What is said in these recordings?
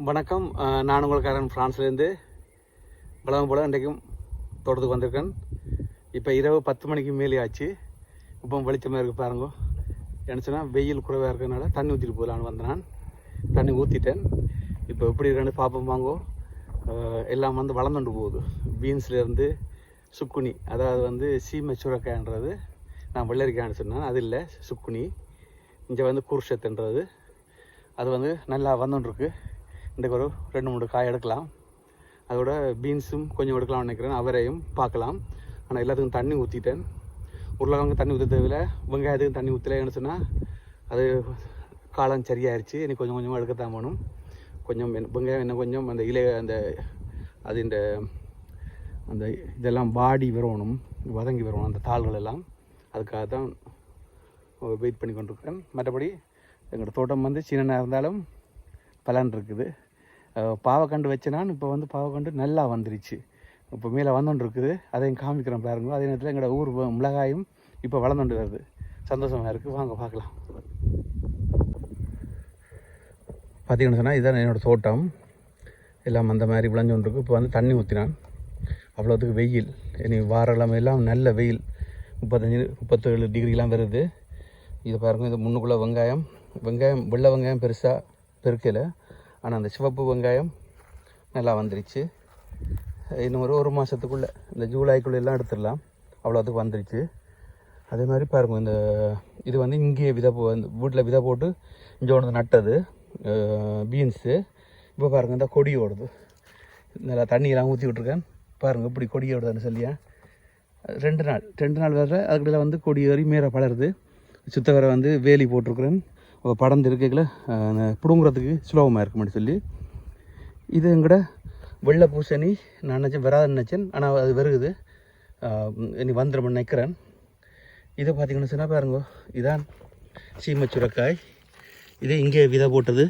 வணக்கம். நான் உங்களுக்காரன் ஃப்ரான்ஸ்லேருந்து வளம் போல் இன்றைக்கும் தோட்டத்துக்கு வந்திருக்கேன். இப்போ இரவு 10 மணிக்கு மேலே ஆச்சு. இப்போ வெளிச்சமாக இருக்குது பாருங்க. என்னச்சுன்னா வெயில் குறைவாக இருக்கிறதுனால தண்ணி ஊற்றிட்டு போகலான்னு வந்தேன். நான் தண்ணி ஊற்றிட்டேன். இப்போ எப்படி இருக்குன்னு பார்ப்போம் வாங்கோ. எல்லாம் வந்து வளர்ந்துட்டு போகுது. பீன்ஸ்லேருந்து சுக்குனி, அதாவது சீமை சுரக்காய்ன்றது நான் வெள்ளரிக்காய்னு சொன்னேன். அது இல்லை, சுக்குனி. இங்கே குருஷத்துன்றது அது நல்லா வந்துட்டுருக்கு. இன்றைக்கு ஒரு 2-3 காய் எடுக்கலாம். அதோட பீன்ஸும் கொஞ்சம் எடுக்கலாம்னு நினைக்கிறேன். அவரையும் பார்க்கலாம். ஆனால் எல்லாத்துக்கும் தண்ணி ஊற்றிட்டேன். உருளைக்கிழங்கு தண்ணி ஊற்ற தேவையில்லை, வெங்காயத்துக்கும் தண்ணி ஊற்றலைன்னு சொன்னால் அது காலம் சரியாயிருச்சு. எனக்கு கொஞ்சம் கொஞ்சமாக எடுக்கத்தான் வேணும். கொஞ்சம் வெங்காயம் இன்னும் கொஞ்சம் அந்த அந்த இதெல்லாம் வாடி வரணும், வதங்கி வரணும், அந்த தாள்கள் எல்லாம். அதுக்காக தான் வெயிட் பண்ணி கொண்டிருக்கேன். மற்றபடி எங்களோட தோட்டம் சின்ன இருந்தாலும் பலன் இருக்குது. பாவக்கண்டு வச்சேனான். இப்போ பாவக்கண்டு நல்லா வந்துருச்சு. இப்போ மேலே வந்துட்டு இருக்குது. அதையும் காமிக்கிறேன் பாருங்க. அதே நேரத்தில் எங்களோட ஊர் மிளகாயும் இப்போ வளர்ந்துட்டு வருது. சந்தோஷமாக இருக்குது. வாங்க பார்க்கலாம். பார்த்தீங்கன்னு சொன்னால் இதுதான் என்னோடய தோட்டம். எல்லாம் அந்த மாதிரி விளைஞ்சோன்றிருக்கு. இப்போ தண்ணி ஊற்றினான். அவ்வளோத்துக்கு வெயில். இனி வாரக்கிழமை எல்லாம் நல்ல வெயில். 35-37 டிகிரிலாம் வருது. இதை பாருங்கள். இது முன்னுக்குள்ளே வெங்காயம் வெள்ளை வெங்காயம் பெருசாக பெருக்கலை. ஆனால் அந்த சிவப்பு வெங்காயம் நல்லா வந்துருச்சு. இன்னும் ஒரு மாதத்துக்குள்ளே இந்த ஜூலைக்குள்ளே எல்லாம் எடுத்துடலாம். அவ்வளோத்துக்கு வந்துருச்சு. அதே மாதிரி பாருங்கள். இது இங்கேயே வீட்டில் விதை போட்டு இங்கே ஒன்று நட்டது பீன்ஸு. இப்போ பாருங்கள், இந்த கொடி ஓடுது. நல்லா தண்ணியெல்லாம் ஊற்றி விட்ருக்கேன். பாருங்கள் இப்படி கொடி ஓடுதுன்னு சொல்லியா. 2 நாள் வர அதுக்கிட்ட கொடி ஏறி மேலே படருது. சுத்தவரை வேலி போட்டிருக்குறேன். படந்து இருக்கையில் பிடுங்குறதுக்கு சுலபமாக இருக்குமென்னு சொல்லி. இது எங்கூட வெள்ளை பூசணி நான் நினச்சேன் வராதுன்னு நினச்சேன். ஆனால் அது வருகுது. இனி வந்துடும் நினைக்கிறேன். இதை பார்த்திங்கன்னு சொன்னால் பாருங்க, இதான் சீமை சுரக்காய். இதே இங்கே விதை போட்டது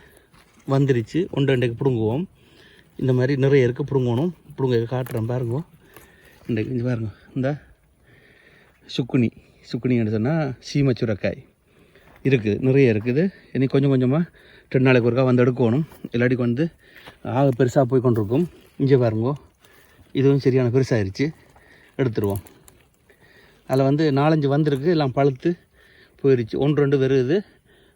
வந்துருச்சு. 1-2 பிடுங்குவோம். இந்த மாதிரி நிறைய இருக்குது. பிடுங்கணும். பிடுங்க காட்டுறேன் பாருங்க. இன்றைக்கு பாருங்க, இந்த சுக்குனின்னு சொன்னால் சீமை சுரக்காய் இருக்குது, நிறைய இருக்குது. இனி கொஞ்சம் கொஞ்சமாக 2 நாளைக்கு ஒருக்கா எடுக்கணும். இல்லாட்டிக்கு ஆக பெருசாக போய் கொண்டிருக்கும். இங்கே பாருங்கோ, இதுவும் சரியான பெருசாகிருச்சு. எடுத்துருவோம். அதில் 4-5 வந்திருக்கு. எல்லாம் பழுத்து போயிடுச்சு. 1-2 வருது.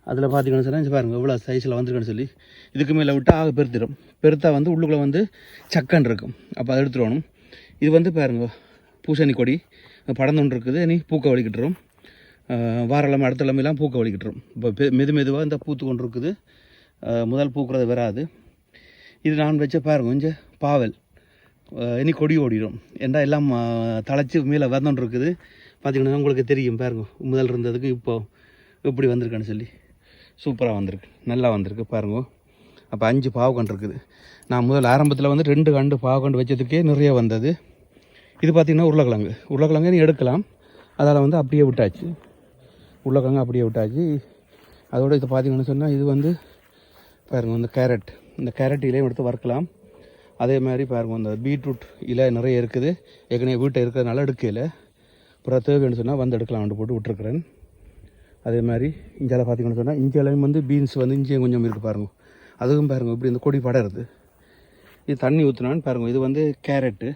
அதில் பார்த்திங்கன்னு சொன்னால் இங்கே பாருங்கள் இவ்வளோ சைஸில் வந்திருக்குன்னு சொல்லி. இதுக்கு மேலே விட்டால் ஆக பெருத்திடும். பெருத்தா உள்ளுக்குள்ளே சக்கன் இருக்கும். அப்போ அதை எடுத்துருவணும். இது பாருங்க, பூசணி கொடி படந்துன்னு இருக்குது. இனி பூக்க வலிக்கிட்டுரும். வாரக்கிழமை அடுத்த கிழமையெல்லாம் பூக்க வலிக்கிட்டுரும். இப்போ மெதுவாக இந்த பூத்து கொண்டு இருக்குது. முதல் பூக்கிறது வராது. இது நான் வச்ச பாருங்க கொஞ்சம் பாவல். இனி கொடி ஓடிடும். ஏன்னா எல்லாம் தழைச்சி மேலே வந்துட்டு இருக்குது. பார்த்திங்கன்னா உங்களுக்கு தெரியும் பாருங்க, முதல் இருந்ததுக்கு இப்போ எப்படி வந்திருக்குன்னு சொல்லி. சூப்பராக வந்திருக்கு, நல்லா வந்திருக்கு பாருங்க. அப்போ 5 பாவக்கண்டு இருக்குது. நான் முதல் ஆரம்பத்தில் 2 கண்டு பாவக்கண்டு வச்சதுக்கே நிறைய வந்தது. இது பார்த்திங்கன்னா உருளைக்கிழங்கு நீ எடுக்கலாம். அதில் அப்படியே விட்டாச்சு. உருளைக்கிழங்கு அப்படியே விட்டாச்சு. அதோடு இது பார்த்திங்கன்னு சொன்னால் இது பாருங்கள், இந்த கேரட் இலையும் எடுத்து வறுக்கலாம். அதே மாதிரி பாருங்கள், இந்த பீட்ரூட் இலை நிறைய இருக்குது. ஏற்கனவே வீட்டை இருக்கிறதுனால எடுக்கல. அப்புறம் தேவைன்னு சொன்னால் எடுக்கலாம்னு போட்டு விட்டுருக்குறேன். அதே மாதிரி இஞ்சால பார்த்திங்கன்னு சொன்னால் இஞ்சிலையும் பீன்ஸ் இஞ்சியும் கொஞ்சம் இருக்குது பாருங்கள். அதுவும் பாருங்கள் இப்படி இந்த கொடி படருது. இது தண்ணி ஊற்றினான்னு பாருங்கள். இது கேரட்டு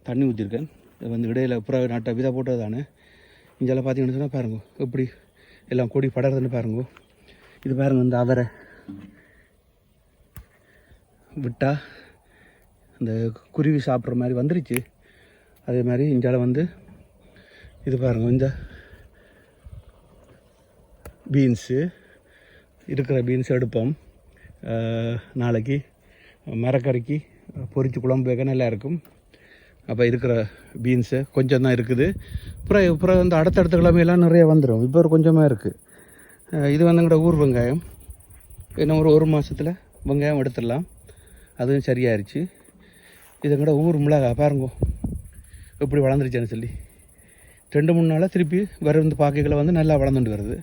தண்ணி ஊற்றிருக்கேன். இது இடையில் அப்புறம் நட்ட விதை போட்டது தானே. இஞ்சால பார்த்திங்கன்னு சொன்னால் பாருங்க எப்படி எல்லாம் கொடி படறதுன்னு பாருங்க. இது பாருங்கள், இந்த அவரை விட்டால் இந்த குருவி சாப்பிட்ற மாதிரி வந்துருச்சு. அதே மாதிரி இஞ்சால இது பாருங்கள், இந்த பீன்ஸு இருக்கிற பீன்ஸ் எடுப்போம். நாளைக்கு மரக்கறிக்கு பொரிச்சு குழம்பு வைக்க நல்லா இருக்கும். அப்போ இருக்கிற பீன்ஸு கொஞ்சம் தான் இருக்குது. அப்புறம் அடுத்தடுத்த கிழமையெல்லாம் நிறைய வந்துடும். இப்போ ஒரு கொஞ்சமாக இருக்குது. இது எங்களோட ஊர் வெங்காயம். இன்னும் ஒரு மாதத்தில் வெங்காயம் எடுத்துடலாம். அதுவும் சரியாயிருச்சு. இது எங்களோட ஊர் மிளகாய் பாருங்க எப்படி வளர்ந்துருச்சேன்னு சொல்லி. 2-3 நாளாக திருப்பி பார்க்கைகளை நல்லா வளர்ந்துட்டு வருது.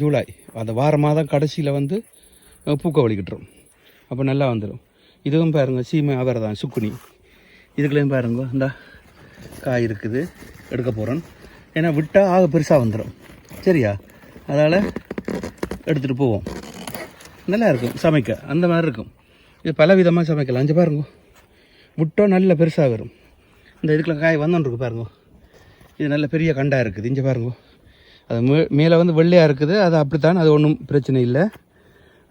ஜூலை அந்த வார மாதம் கடைசியில் பூக்க வலிக்கிட்டுரும். அப்போ நல்லா வந்துடும். இதுவும் பாருங்கள், சீமை அவரை தான் சுக்குனி. இதுக்குள்ளேயும் பாருங்க, இந்த காய் இருக்குது. எடுக்க போகிறேன். ஏன்னா விட்டால் ஆக பெருசாக வந்துடும். சரியா, அதனால் எடுத்துகிட்டு போவோம். நல்லா இருக்கும் சமைக்க, அந்த மாதிரி இருக்கும். இது பல விதமாக சமைக்கலாம். அஞ்சு பாருங்க, விட்டோம் நல்ல பெருசாக வரும். இந்த இதுக்குள்ள காய் வந்துருக்கு பாருங்க, இது நல்ல பெரிய கண்டாக இருக்குது. இங்கே பாருங்க, அது மேலே வந்து வெள்ளையாக இருக்குது, அது அப்படித்தான், அது ஒன்றும் பிரச்சனை இல்லை.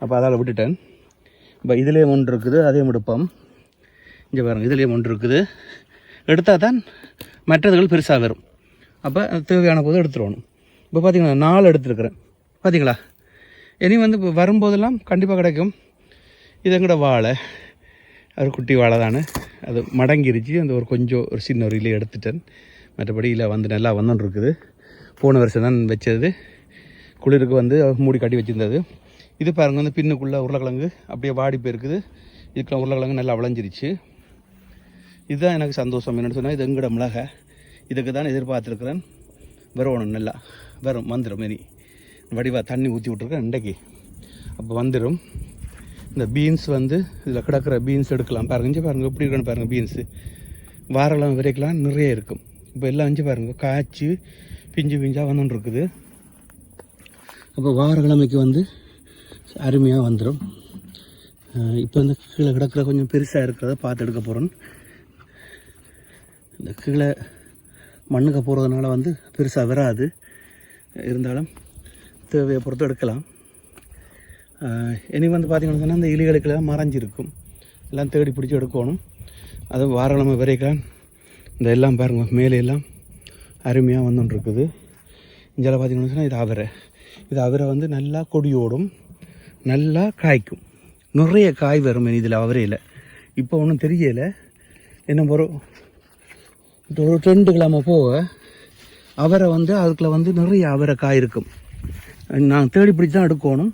அப்போ அதால் விட்டுட்டேன். இப்போ இதிலே ஒன்று இருக்குது, அதே எடுப்போம். இங்கே பாருங்கள், இதிலே ஒன்று இருக்குது. எடுத்தால் தான் மற்றதுகள் பெருசாக வரும். அப்போ தேவையான போது எடுத்துருவணும். இப்போ பார்த்தீங்கன்னா 4 எடுத்துருக்குறேன், பார்த்தீங்களா? இனி வந்து இப்போ வரும்போதெல்லாம் கண்டிப்பாக கிடைக்கும். இது எங்கட வாழை, அது குட்டி வாழை தானே, அது மடங்கிருச்சு. அந்த ஒரு சின்ன ஒரு இலையை எடுத்துட்டேன். மற்றபடி இல்லை வந்து நல்லா வந்துன்னு இருக்குது. போன வருஷம் தான் வச்சது, குளிருக்கு வந்து மூடி கட்டி வச்சுருந்தது. இது பாருங்கள், வந்து பின்னுக்குள்ளே உருளைக்கிழங்கு அப்படியே வாடி போயிருக்குது. இதுக்குள்ள உருளைக்கிழங்கு நல்லா விளைஞ்சிருச்சு. இதுதான் எனக்கு சந்தோஷம். என்னென்னு சொன்னால், இது எங்கட மிளகை, இதுக்கு தான் எதிர்பார்த்துருக்குறேன். வரணும், நல்லா வரும், வந்துடும். இனி வடிவாக தண்ணி ஊற்றி விட்ருக்கேன் இன்றைக்கு, அப்போ வந்துடும். இந்த பீன்ஸ் வந்து இதில் கிடக்கிற பீன்ஸ் எடுக்கலாம். பாருங்கள், இஞ்சி பாருங்கள் எப்படி இருக்குன்னு பாருங்கள். பீன்ஸு வாரெல்லாம் விரைக்கலாம் நிறைய இருக்கும். இப்போ எல்லாம் இஞ்சி பாருங்கள், காய்ச்சி பிஞ்சு பிஞ்சாக வந்துருக்குது. அப்போ வாரக்கிழமைக்கு வந்து அருமையாக வந்துடும். இப்போ இந்த கீழே கிடக்கிற கொஞ்சம் பெருசாக இருக்கிறத பார்த்து எடுக்க போகிறோன்னு. இந்த கீழே மண்ணுக்கு போகிறதுனால வந்து பெருசாக வராது, இருந்தாலும் தேவையை பொறுத்து எடுக்கலாம். இனி வந்து பார்த்திங்கன்னு சொன்னால், இந்த இலிகளுக்கெல்லாம் மறைஞ்சிருக்கும், எல்லாம் தேடி பிடிச்சி எடுக்கணும். அது வாரக்கிழமை வரைக்கும் இந்த எல்லாம் பாருங்கள், மேலே எல்லாம் அருமையாக வந்துட்டுருக்குது. இங்கே பார்த்திங்கன்னு சொன்னால், இது அவரை வந்து நல்லா கொடியோடும், நல்லா காய்க்கும், நிறைய காய் வரும் இதில் அவரையில். இப்போ ஒன்றும் தெரியலை, என்ன ஒரு 2 கிழமை போக அவரை வந்து அதுக்குள்ள வந்து நிறைய அவரை காய் இருக்கும். நான் தேடி பிடிச்சி தான் எடுக்கணும்.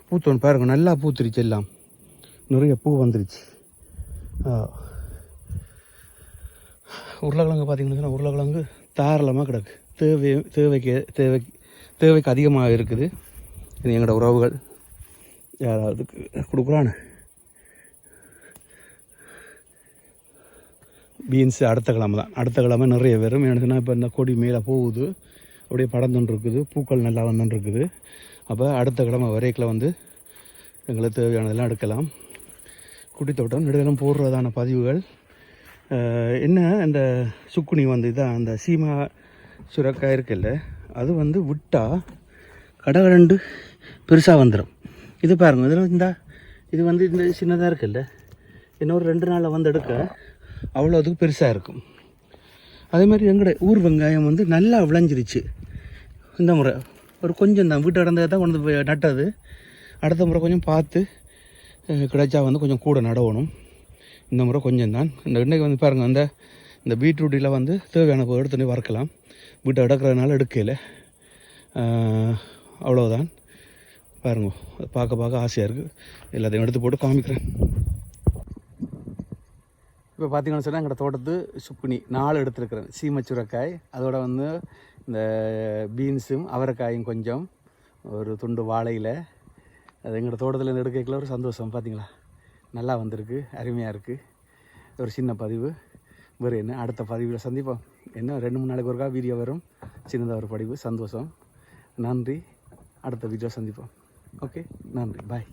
பூத்தோன்னு பாருங்க, நல்லா பூத்துருச்சு, எல்லாம் நிறைய பூ வந்துருச்சு. உருளைக்கிழங்கு பார்த்திங்கன்னா, உருளைக்கிழங்கு தாராளமாக கிடக்கு. தேவைக்கு அதிகமாக இருக்குது. இது எங்களோட உறவுகள் யாராவது கொடுக்குறான்னு. பீன்ஸு அடுத்த கிழமை நிறைய வரும். எனக்குன்னா இப்போ இந்த கொடி மேலே போகுது, அப்படியே படந்துன்னு இருக்குது, பூக்கள் நல்லா வந்துன்னு இருக்குது. அப்போ அடுத்த கிழமை வரைக்கில் வந்து எங்களுக்கு தேவையானதெல்லாம் எடுக்கலாம். குட்டி தோட்டம் நெடுதெல்லாம் போடுறதான பதிவுகள் என்ன. இந்த சுக்குனி வந்து இதான் அந்த சீமா சுரக்காய் இருக்குல்ல, அது வந்து விட்டால் கடகடண்டு பெருசாக வந்துடும். இது பாருங்கள், இதில் இது வந்து இந்த சின்னதாக இருக்குல்ல, இன்னொரு 2 நாளில் வந்து எடுக்க அவ்வளோ அதுக்கு பெருசாக இருக்கும். அதேமாதிரி எங்களோட ஊர் வெங்காயம் வந்து நல்லா விளைஞ்சிருச்சு. இந்த முறை ஒரு கொஞ்சம் தான் வீட்டு இடந்ததை தான் கொண்டு போய் நட்டது. அடுத்த முறை கொஞ்சம் பார்த்து கிடைச்சா வந்து கொஞ்சம் கூட நடவணும். இந்த முறை கொஞ்சம் தான். இன்றைக்கு வந்து பாருங்கள், இந்த பீட்ரூட்டில் வந்து தேவையான போது எடுத்துகிட்டு வறுக்கலாம். வீட்டை எடுக்கிறதுனால எடுக்கல, அவ்வளோதான். பாருங்க, பார்க்க ஆசையாக இருக்குது. எல்லாத்தையும் எடுத்து போட்டு காமிக்கிறேன். இப்போ பார்த்தீங்கன்னு சொன்னால், எங்களோட தோட்டத்து சுக்குனி 4 எடுத்துருக்குறேன். சீமச்சுரக்காய், அதோட வந்து இந்த பீன்ஸும் அவரைக்காயும், கொஞ்சம் ஒரு துண்டு வாழையில். அது எங்களோட தோட்டத்தில் எடுக்கல ஒரு சந்தோஷம். பார்த்தீங்களா, நல்லா வந்திருக்கு, அருமையாக இருக்குது. ஒரு சின்ன பதிவு. வேறு என்ன, அடுத்த பதிவில் சந்திப்போம். என்ன 2-3 நாளைக்கு ஒருக்கா வீடியோ வரும், சின்னதாக ஒரு பதிவு. சந்தோஷம், நன்றி. அடுத்த வீடியோ சந்திப்போம். ஓகே, நன்றி, பாய்.